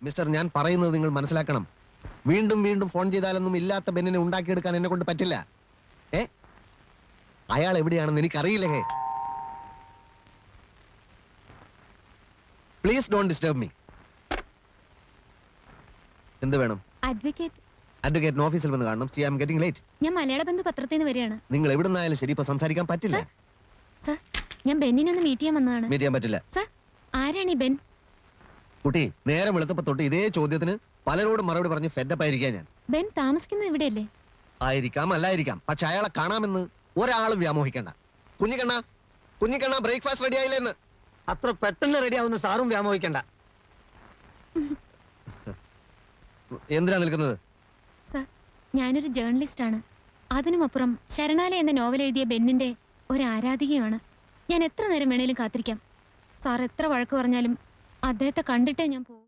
Mister, ഞാൻ പറയുന്നത് നിങ്ങൾ മനസ്സിലാക്കണം. വീണ്ടും വീണ്ടും ഫോൺ ചെയ്താലൊന്നും ഇല്ലാത്ത ബെന്നിനെ ഉണ്ടാക്കിയെടുക്കാൻ എന്നെ കൊണ്ട് പറ്റില്ല. അയാൾ എവിടെയാണെന്ന് എനിക്കറിയില്ലേ. Please don't disturb me. എന്ത് വേണം? അഡ്വക്കേറ്റിന് ഓഫീസിൽ വന്ന് കാണണം. See I am getting late. ഞാൻ മലയാള ബന്ധു പത്രത്തിൽ നിന്ന് വരികയാണ്. നിങ്ങൾ എവിടുന്നായാലും ശരി, ഇപ്പൊ സംസാരിക്കാൻ പറ്റില്ല. സർ, ഞാൻ ബെന്നിനെ ഒന്ന് മീറ്റ് ചെയ്യാൻ വന്നതാണ്. മീറ്റ് ചെയ്യാൻ പറ്റില്ല. സർ, ആരാണ് ഈ ബെൻ? കുട്ടി, നേരം വെളുത്തപ്പോ തൊട്ട് ഇതേ ചോദ്യത്തിന് പലരോടും മറുപടി പറഞ്ഞ് ഫെഡപ്പ് ആയിരിക്കാം ഞാൻ. ബെൻ താമസിക്കുന്നത് ഇവിടെയല്ലേ? ആയിരിക്കാം, അല്ലായിരിക്കാം. പക്ഷെ അയാളെ കാണാമെന്ന് ഒരാളും വ്യാമോഹിക്കണ്ട. Kunhikkanna breakfast ready ആയില്ലെന്ന്. അത്ര പെട്ടെന്ന് റെഡി ആവുന്ന സാറും വ്യാമോഹിക്കണ്ട. എന്തിനാ നിൽക്കുന്നത്? സർ, ഞാനൊരു ജേർണലിസ്റ്റ് ആണ്. അതിനുമപ്പുറം ശരണാലയ എന്ന നോവൽ എഴുതിയ ബെന്നിന്റെ ഒരു ആരാധികയാണ്. ഞാൻ എത്ര നേരം വേണേലും കാത്തിരിക്കാം. സാർ എത്ര വഴക്ക് പറഞ്ഞാലും അദ്ദേഹത്തെ കണ്ടിട്ടേ ഞാൻ പോകും.